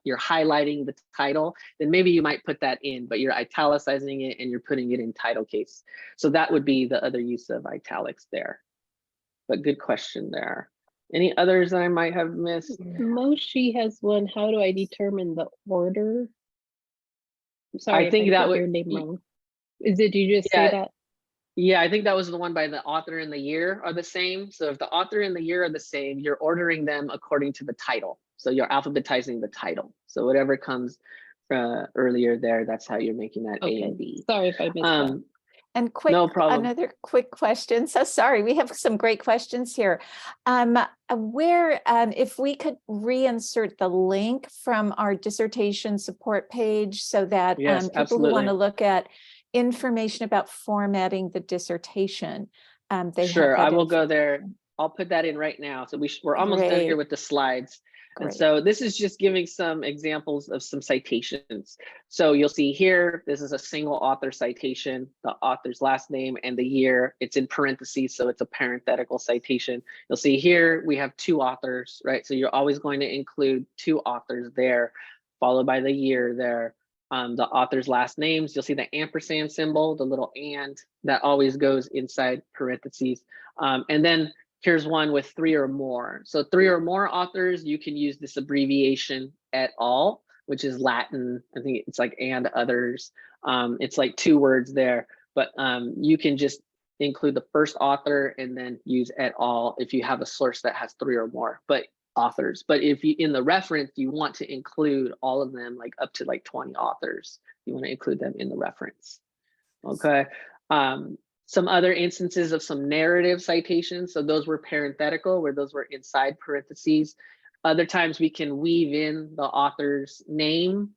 [SPEAKER 1] you're highlighting the title, then maybe you might put that in, but you're italicizing it and you're putting it in title case. So that would be the other use of italics there. But good question there. Any others that I might have missed?
[SPEAKER 2] Moshi has one. How do I determine the order? I'm sorry,
[SPEAKER 1] I think that would,
[SPEAKER 2] your name wrong. Did you just say that?
[SPEAKER 1] Yeah, I think that was the one by the author and the year are the same. So if the author and the year are the same, you're ordering them according to the title. So you're alphabetizing the title. So whatever comes earlier there, that's how you're making that A and B.
[SPEAKER 2] Sorry if I missed that.
[SPEAKER 3] And
[SPEAKER 1] no problem.
[SPEAKER 3] Another quick question. So sorry, we have some great questions here. If we could reinsert the link from our dissertation support page so that people who want to look at information about formatting the dissertation. They have
[SPEAKER 1] Sure,
[SPEAKER 3] that
[SPEAKER 1] I will go
[SPEAKER 3] info.
[SPEAKER 1] there. I'll put that in right now. So we're almost done here
[SPEAKER 3] Great.
[SPEAKER 1] with the slides. And
[SPEAKER 3] Great.
[SPEAKER 1] so this is just giving some examples of some citations. So you'll see here, this is a single author citation, the author's last name and the year. It's in parentheses, so it's a parenthetical citation. You'll see here, we have 2 authors, right? So you're always going to include 2 authors there, followed by the year there. The author's last names, you'll see the ampersand symbol, the little and, that always goes inside parentheses. And then here's one with 3 or more. So 3 or more authors, you can use this abbreviation et al, which is Latin. I think it's like and others. It's like 2 words there, but you can just include the first author and then use et al if you have a source that has 3 or more authors. But if you, in the reference, you want to include all of them, like up to like 20 authors, you want to include them in the reference. Okay. Some other instances of some narrative citations. So those were parenthetical, where those were inside parentheses. Other times we can weave in the author's name,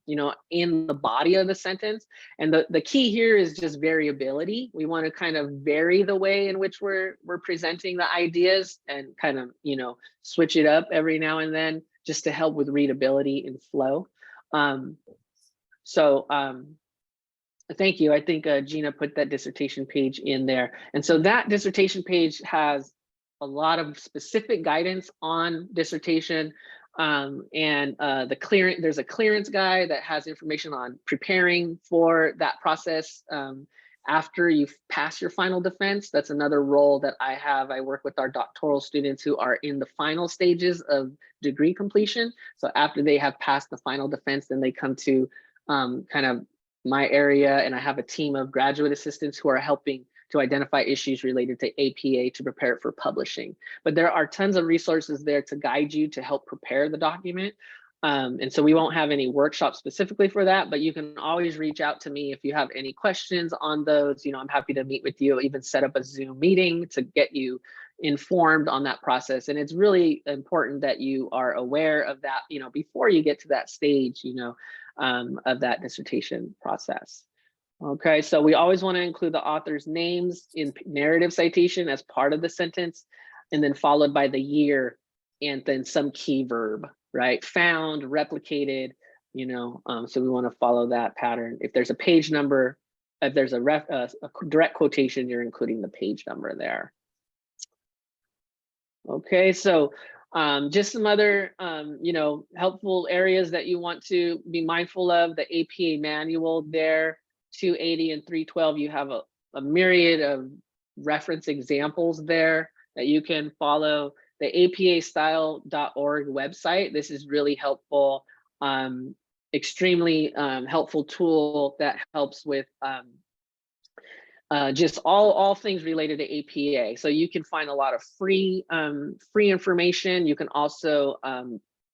[SPEAKER 1] in the body of the sentence. And the key here is just variability. We want to kind of vary the way in which we're presenting the ideas and kind of, switch it up every now and then just to help with readability and flow. Thank you. I think Gina put that dissertation page in there. And so that dissertation page has a lot of specific guidance on dissertation. There's a clearance guide that has information on preparing for that process after you've passed your final defense. That's another role that I have. I work with our doctoral students who are in the final stages of degree completion. So after they have passed the final defense, then they come to kind of my area, and I have a team of graduate assistants who are helping to identify issues related to APA to prepare it for publishing. But there are tons of resources there to guide you to help prepare the document. And so we won't have any workshops specifically for that, but you can always reach out to me if you have any questions on those. I'm happy to meet with you, even set up a Zoom meeting to get you informed on that process. And it's really important that you are aware of that, before you get to that stage, of that dissertation process. Okay, so we always want to include the author's names in narrative citation as part of the sentence, and then followed by the year and then some key verb, right? Found, replicated, so we want to follow that pattern. If there's a page number, if there's a direct quotation, you're including the page number there. Okay, so just some other, helpful areas that you want to be mindful of. The APA manual there, 280 and 312, you have a myriad of reference examples there that you can follow. The apastyle.org website, this is really helpful, extremely helpful tool that helps with just all things related to APA. So you can find a lot of free information. You can also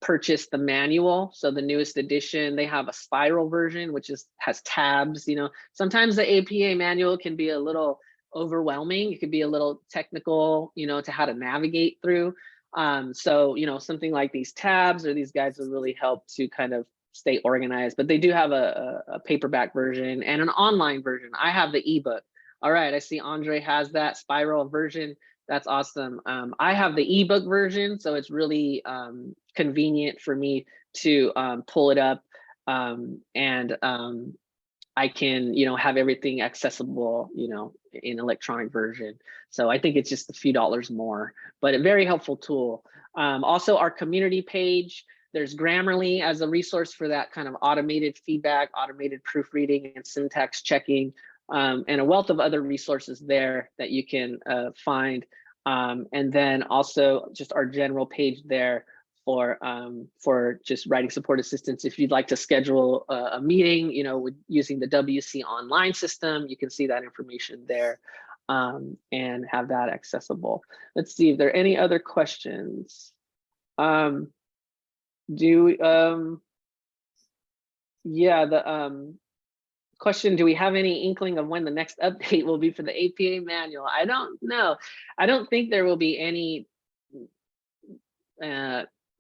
[SPEAKER 1] purchase the manual. So the newest edition, they have a spiral version, which has tabs. Sometimes the APA manual can be a little overwhelming. It could be a little technical, to how to navigate through. So something like these tabs or these guides will really help to kind of stay organized. But they do have a paperback version and an online version. I have the ebook. All right, I see Andre has that spiral version. That's awesome. I have the ebook version, so it's really convenient for me to pull it up, and I can, have everything accessible, in electronic version. So I think it's just a few dollars more, but a very helpful tool. Also, our community page. There's Grammarly as a resource for that kind of automated feedback, automated proofreading, and syntax checking. And a wealth of other resources there that you can find. And then also just our general page there for just writing support assistance. If you'd like to schedule a meeting, with using the WC online system, you can see that information there and have that accessible. Let's see if there are any other questions. Question, do we have any inkling of when the next update will be for the APA manual? I don't know. I don't think there will be any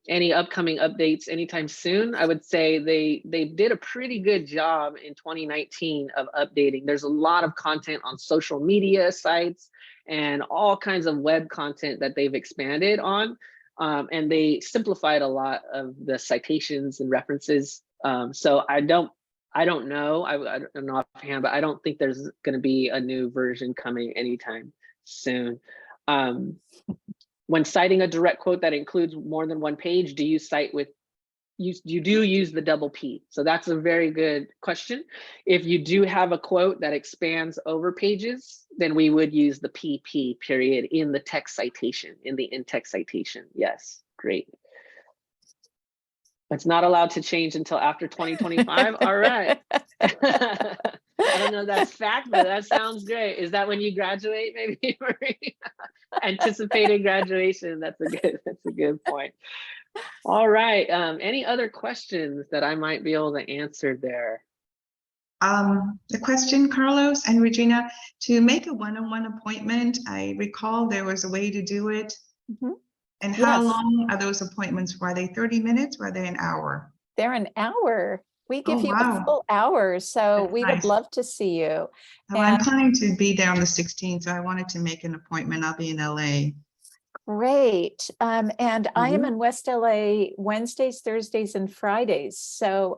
[SPEAKER 1] any upcoming updates anytime soon. I would say they did a pretty good job in 2019 of updating. There's a lot of content on social media sites and all kinds of web content that they've expanded on. And they simplified a lot of the citations and references. So I don't know. I'm not offhand, but I don't think there's going to be a new version coming anytime soon. When citing a direct quote that includes more than one page, do you cite with, you do use the double P? So that's a very good question. If you do have a quote that expands over pages, then we would use the PP period in the text citation, in the in-text citation. Yes, great. It's not allowed to change until after 2025. All right. I don't know if that's fact, but that sounds great. Is that when you graduate, maybe, Marie? Anticipated graduation. That's a good point. All right. Any other questions that I might be able to answer there?
[SPEAKER 5] The question, Carlos and Regina, to make a one-on-one appointment, I recall there was a way to do it.
[SPEAKER 3] Mm-hmm.
[SPEAKER 5] And how
[SPEAKER 3] Yes.
[SPEAKER 5] long are those appointments? Were they 30 minutes? Were they an hour?
[SPEAKER 3] They're an hour. We give
[SPEAKER 5] Oh,
[SPEAKER 3] you
[SPEAKER 5] wow.
[SPEAKER 3] a full hour, so
[SPEAKER 5] That's
[SPEAKER 3] we
[SPEAKER 5] nice.
[SPEAKER 3] would love to see you.
[SPEAKER 5] Well, I'm
[SPEAKER 3] And
[SPEAKER 5] planning to be there on the 16th, so I wanted to make an appointment. I'll be in LA.
[SPEAKER 3] great. And I am
[SPEAKER 1] Mhm.
[SPEAKER 3] in West LA Wednesdays, Thursdays, and Fridays. So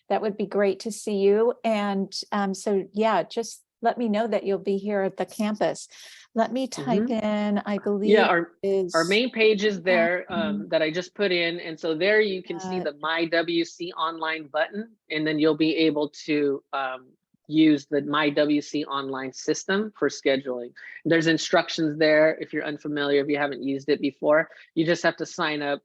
[SPEAKER 3] that would be great to see you. And so, yeah, just let me know that you'll be here at the campus. Let me type in, I believe,
[SPEAKER 1] Yeah, our
[SPEAKER 3] is
[SPEAKER 1] main page is there that I just put in. And so there you can see the My WC Online button, and then you'll be able to use the My WC Online system for scheduling. There's instructions there if you're unfamiliar, if you haven't used it before. You just have to sign up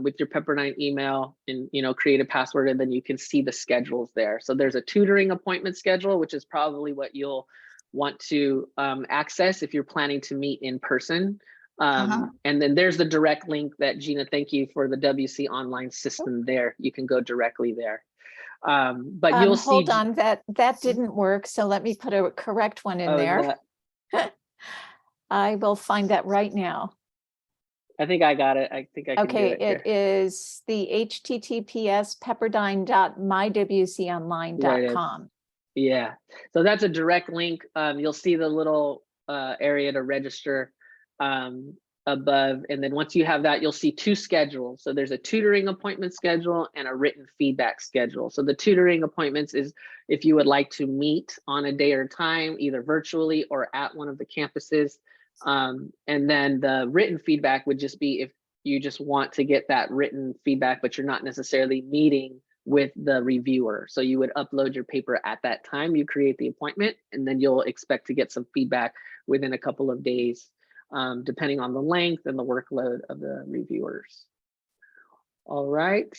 [SPEAKER 1] with your Pepperdine email and create a password, and then you can see the schedules there. So there's a tutoring appointment schedule, which is probably what you'll want to access if you're planning to meet in person. And then there's the direct link that Gina, thank you for the WC Online system there. You can go directly there. But you'll see.
[SPEAKER 3] Hold on, that didn't work. So let me put a correct one in there. I will find that right now.
[SPEAKER 1] I think I got it. I think I can do it.
[SPEAKER 3] It is the https pepperdine.mywconline.com.
[SPEAKER 1] Yeah, so that's a direct link. You'll see the little area to register above, and then once you have that, you'll see two schedules. So there's a tutoring appointment schedule and a written feedback schedule. So the tutoring appointments is if you would like to meet on a day or time, either virtually or at one of the campuses. And then the written feedback would just be if you just want to get that written feedback, but you're not necessarily meeting with the reviewer. So you would upload your paper at that time, you create the appointment, and then you'll expect to get some feedback within a couple of days, depending on the length and the workload of the reviewers. All right.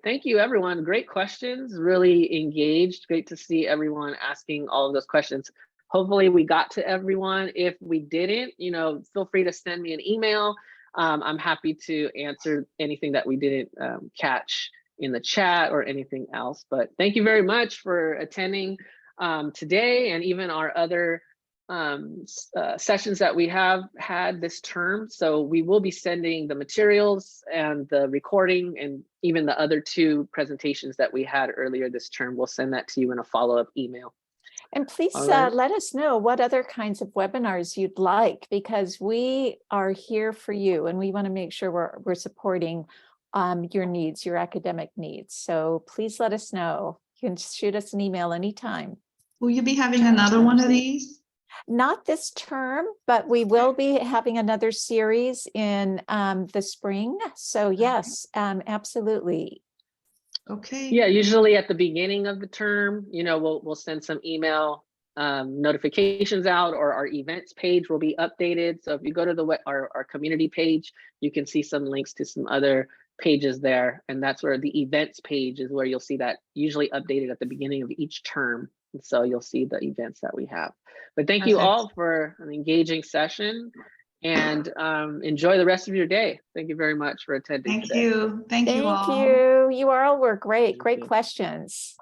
[SPEAKER 1] Thank you, everyone. Great questions, really engaged. Great to see everyone asking all of those questions. Hopefully we got to everyone. If we didn't, feel free to send me an email. I'm happy to answer anything that we didn't catch in the chat or anything else. But thank you very much for attending today, and even our other sessions that we have had this term. So we will be sending the materials and the recording, and even the other two presentations that we had earlier this term. We'll send that to you in a follow-up email.
[SPEAKER 3] And please let us know what other kinds of webinars you'd like, because we are here for you and we want to make sure we're supporting your needs, your academic needs. So please let us know. You can shoot us an email anytime.
[SPEAKER 5] Will you be having another one of these?
[SPEAKER 3] Not this term, but we will be having another series in the spring. So yes, absolutely.
[SPEAKER 5] Okay.
[SPEAKER 1] Yeah, usually at the beginning of the term, we'll send some email notifications out, or our events page will be updated. So if you go to our community page, you can see some links to some other pages there. And that's where the events page is, where you'll see that usually updated at the beginning of each term. And so you'll see the events that we have. But thank you all for an engaging session, and enjoy the rest of your day. Thank you very much for attending today.
[SPEAKER 5] Thank you. Thank you all.
[SPEAKER 3] You all were great. Great questions.